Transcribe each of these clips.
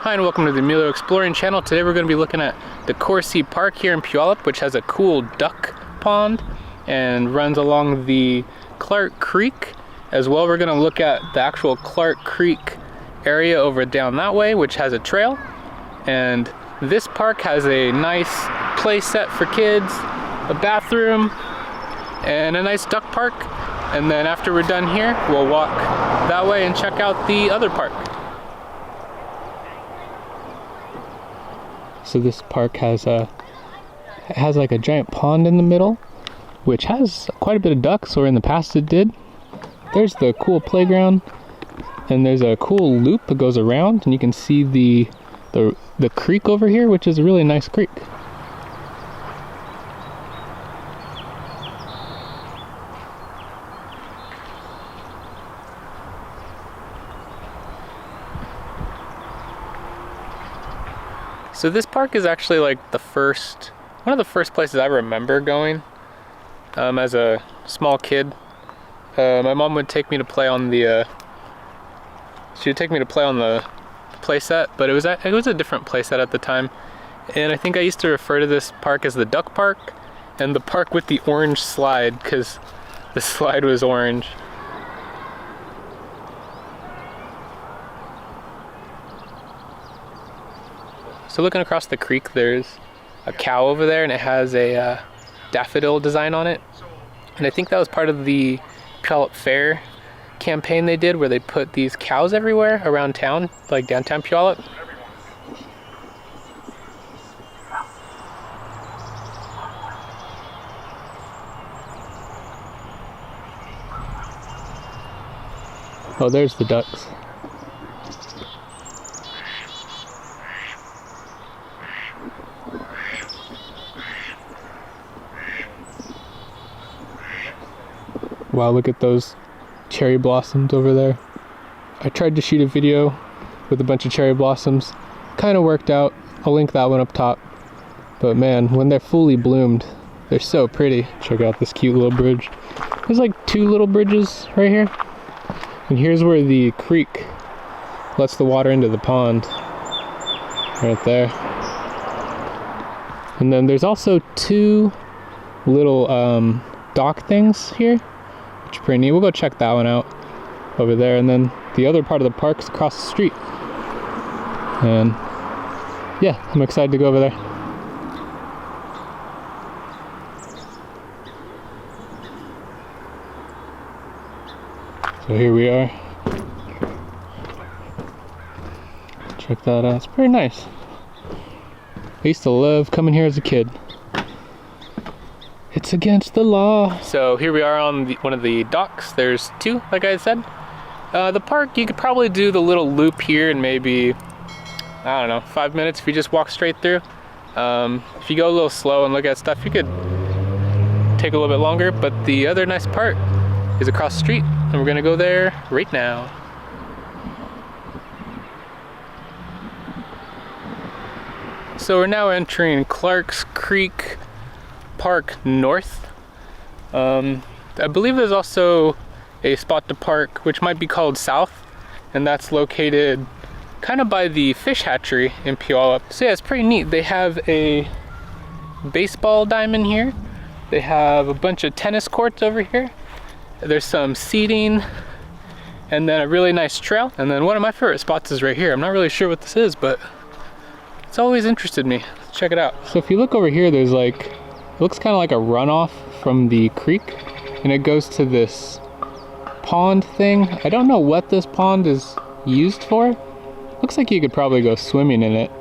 Hi and welcome to the Meeker Exploring channel. Today we're going to be looking at DeCoursey Park here in Puyallup, which has a cool duck pond and runs along the Clark Creek. As well, we're going to look at the actual Clark Creek area over down that way, which has a trail. And this park has a nice play set for kids, a bathroom, and a nice duck park. And then after we're done here, we'll walk that way and check out the other park. So this park has like a giant pond in the middle, which has quite a bit of ducks, or in the past it did. There's the cool playground, and there's a cool loop that goes around, and you can see the creek over here, which is a really nice creek. So this park is actually like one of the first places I remember going as a small kid. My mom would take me to play on the play set, but it was a different play set at the time. And I think I used to refer to this park as the duck park and the park with the orange slide, because the slide was orange. So looking across the creek, there's a cow over there, and it has a daffodil design on it. And I think that was part of the Puyallup Fair campaign they did, where they put these cows everywhere around town, like downtown Puyallup. Oh, there's the ducks. Wow, look at those cherry blossoms over there. I tried to shoot a video with a bunch of cherry blossoms. Kind of worked out. I'll link that one up top. But man, when they're fully bloomed, they're so pretty. Check out this cute little bridge. There's like two little bridges right here. And here's where the creek lets the water into the pond. Right there. And then there's also two little dock things here, which is pretty neat. We'll go check that one out over there, and then the other part of the park's across the street. And yeah, I'm excited to go over there. So here we are. Check that out. It's pretty nice. I used to love coming here as a kid. It's against the law. So here we are on one of the docks. There's two, like I said. The park, you could probably do the little loop here in maybe, I don't know, 5 minutes if you just walk straight through. If you go a little slow and look at stuff, you could take a little bit longer. But the other nice part is across the street, and we're gonna go there right now. So we're now entering Clark's Creek Park North. I believe there's also a spot to park which might be called South, and that's located kind of by the fish hatchery in Puyallup. So yeah, it's pretty neat. They have a baseball diamond here. They have a bunch of tennis courts over here. There's some seating, and then a really nice trail. And then one of my favorite spots is right here. I'm not really sure what this is, but it's always interested me. Let's check it out. So if you look over here, there's like, it looks kind of like a runoff from the creek, and it goes to this pond thing. I don't know what this pond is used for. Looks like you could probably go swimming in it,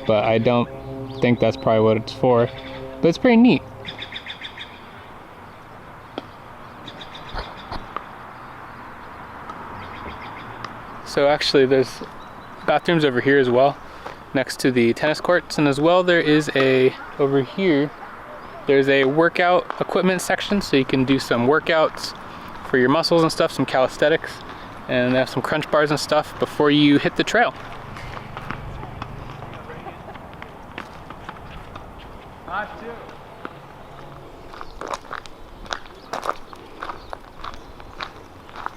but I don't think that's probably what it's for. But it's pretty neat. So actually there's bathrooms over here as well, next to the tennis courts, and as well there is over here, there's a workout equipment section, so you can do some workouts for your muscles and stuff, some calisthenics, and they have some crunch bars and stuff before you hit the trail.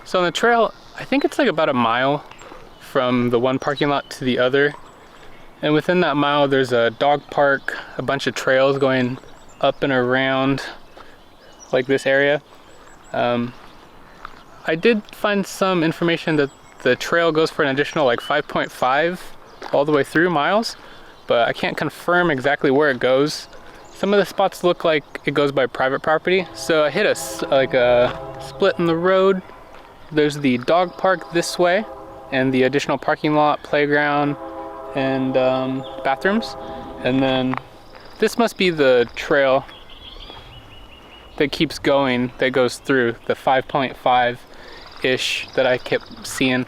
So on the trail, I think it's like about a mile from the one parking lot to the other. And within that mile, there's a dog park, a bunch of trails going up and around like this area. I did find some information that the trail goes for an additional like 5.5 all the way through miles, but I can't confirm exactly where it goes. Some of the spots look like it goes by private property. So I hit a split in the road. There's the dog park this way and the additional parking lot, playground, and bathrooms. And then this must be the trail that keeps going, that goes through the 5.5-ish that I kept seeing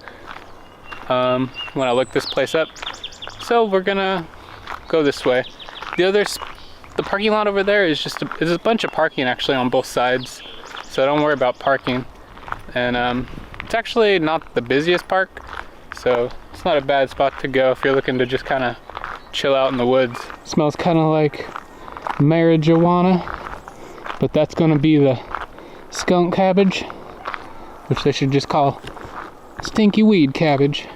when I looked this place up. So we're gonna go this way. The parking lot over there is just it's a bunch of parking actually on both sides, so don't worry about parking. And it's actually not the busiest park, so it's not a bad spot to go if you're looking to just kind of chill out in the woods. It smells kind of like marijuana, but that's gonna be the skunk cabbage, which they should just call stinky weed cabbage.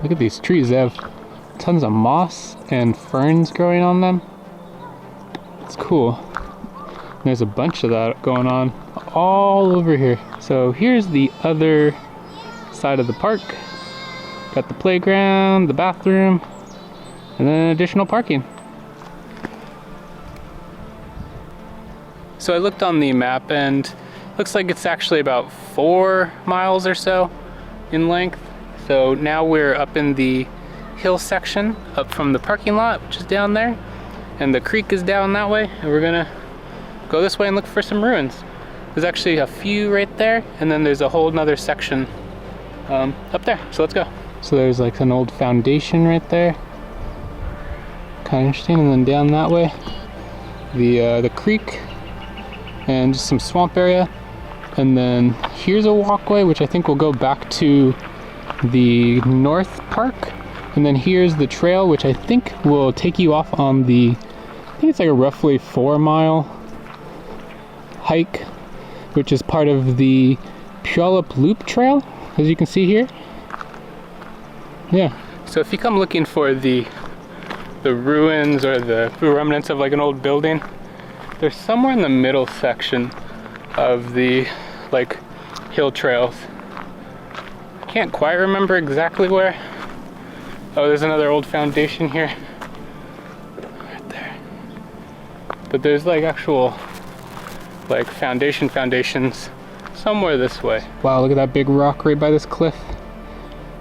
Look at these trees, they have tons of moss and ferns growing on them. It's cool. And there's a bunch of that going on all over here. So here's the other side of the park. Got the playground, the bathroom, and then additional parking. So I looked on the map and looks like it's actually about 4 miles or so in length. So now we're up in the hill section, up from the parking lot, which is down there, and the creek is down that way, and we're gonna go this way and look for some ruins. There's actually a few right there, and then there's a whole nother section up there, so let's go. So there's like an old foundation right there, kind of interesting, and then down that way, the creek, and just some swamp area, and then here's a walkway, which I think will go back to the north park, and then here's the trail, which I think will take you off on the, I think it's like a roughly 4-mile hike, which is part of the Puyallup Loop Trail, as you can see here. Yeah, so if you come looking for the ruins or the remnants of like an old building, they're somewhere in the middle section of the like hill trails. Can't quite remember exactly where. Oh, there's another old foundation here. Right there. But there's like actual like foundations somewhere this way. Wow, look at that big rock right by this cliff.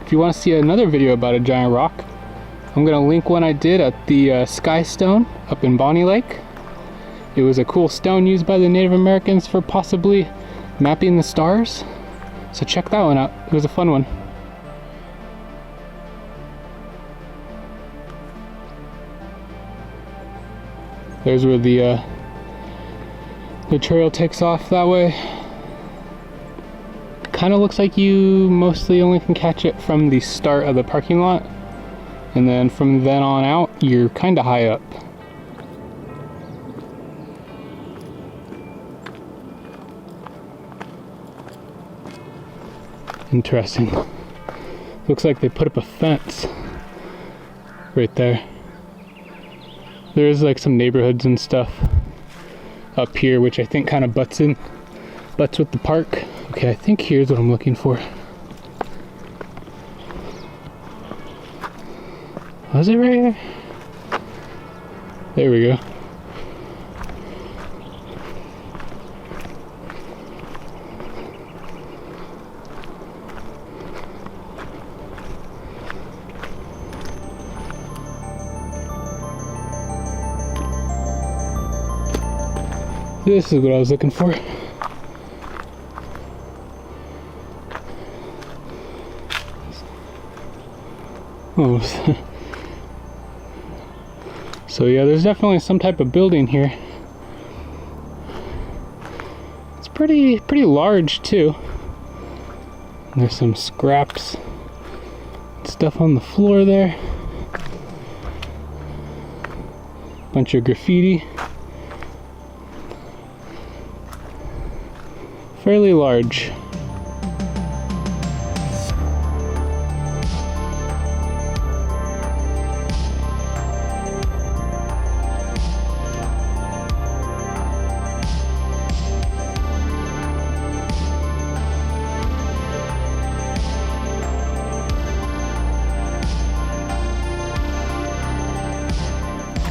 If you want to see another video about a giant rock, I'm gonna link one I did at the Sky Stone up in Bonnie Lake. It was a cool stone used by the Native Americans for possibly mapping the stars. So check that one out. It was a fun one. There's where the trail takes off that way. Kind of looks like you mostly only can catch it from the start of the parking lot, and then from then on out, you're kind of high up. Interesting. Looks like they put up a fence right there. There's like some neighborhoods and stuff up here, which I think kind of butts with the park. Okay, I think here's what I'm looking for. Was it right here? There we go. This is what I was looking for. Oh, so yeah, there's definitely some type of building here. It's pretty large too. There's some scraps, stuff on the floor there. Bunch of graffiti. Fairly large.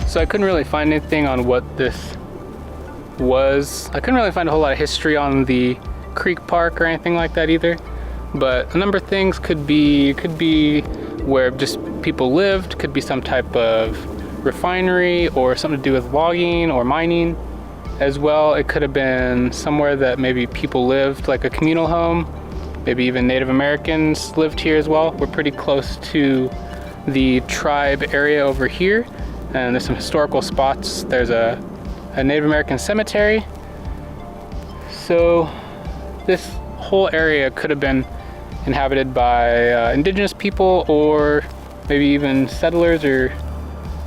So I couldn't really find anything on what this was. I couldn't really find a whole lot of history on the creek park or anything like that either. But a number of things could be where just people lived, could be some type of refinery or something to do with logging or mining as well. It could have been somewhere that maybe people lived, like a communal home. Maybe even Native Americans lived here as well. We're pretty close to the tribe area over here. And there's some historical spots. There's a Native American cemetery. So this whole area could have been inhabited by indigenous people or maybe even settlers, or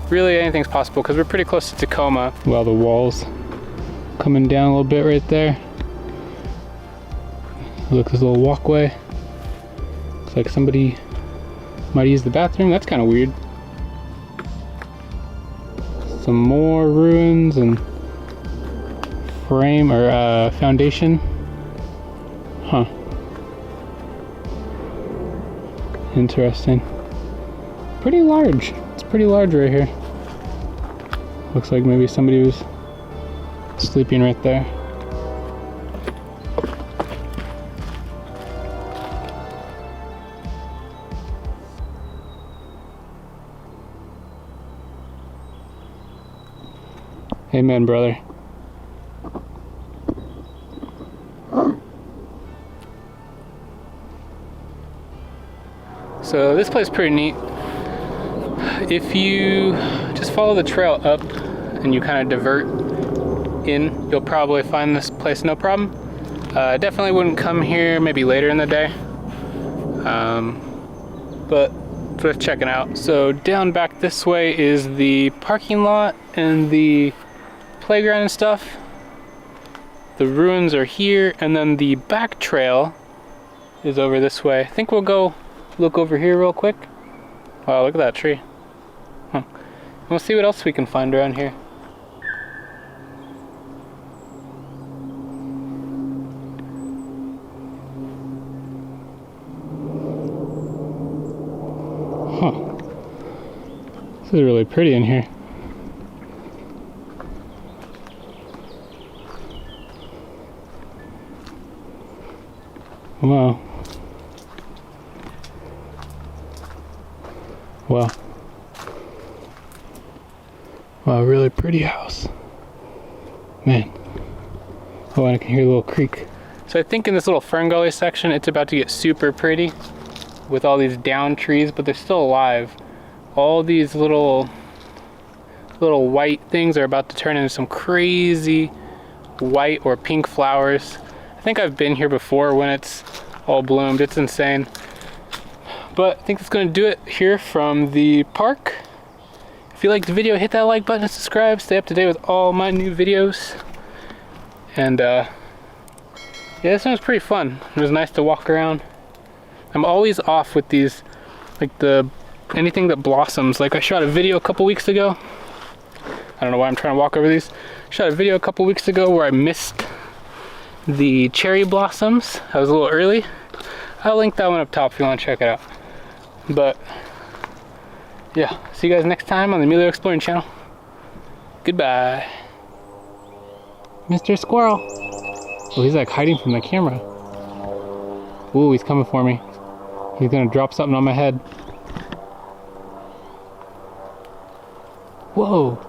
really anything's possible because we're pretty close to Tacoma. Well, the walls coming down a little bit right there. Look, this little walkway. Looks like somebody might use the bathroom. That's kind of weird. Some more ruins and frame or foundation. Huh. Interesting. Pretty large. It's pretty large right here. Looks like maybe somebody was sleeping right there. Amen, brother. So this place is pretty neat. If you just follow the trail up and you kind of divert in, you'll probably find this place no problem. Definitely wouldn't come here maybe later in the day, but it's worth checking out. So down back this way is the parking lot and the playground and stuff. The ruins are here, and then the back trail is over this way. I think we'll go look over here real quick. Wow, look at that tree. Huh. We'll see what else we can find around here. Huh. This is really pretty in here. Wow. Wow. Wow, really pretty house. Man. Oh, and I can hear a little creek. So I think in this little Ferngully section, it's about to get super pretty with all these down trees, but they're still alive. All these little white things are about to turn into some crazy white or pink flowers. I think I've been here before when it's all bloomed. It's insane. But I think that's going to do it here from the park. If you liked the video, hit that like button and subscribe. Stay up to date with all my new videos. And yeah, this one was pretty fun. It was nice to walk around. I'm always off with these, like anything that blossoms. Like I shot a video a couple weeks ago. I don't know why I'm trying to walk over these. I shot a video a couple weeks ago where I missed the cherry blossoms. I was a little early. I'll link that one up top if you want to check it out. But yeah, see you guys next time on the Meeker Exploring channel. Goodbye. Mr. Squirrel. Oh, he's like hiding from the camera. Ooh, he's coming for me. He's gonna drop something on my head. Whoa.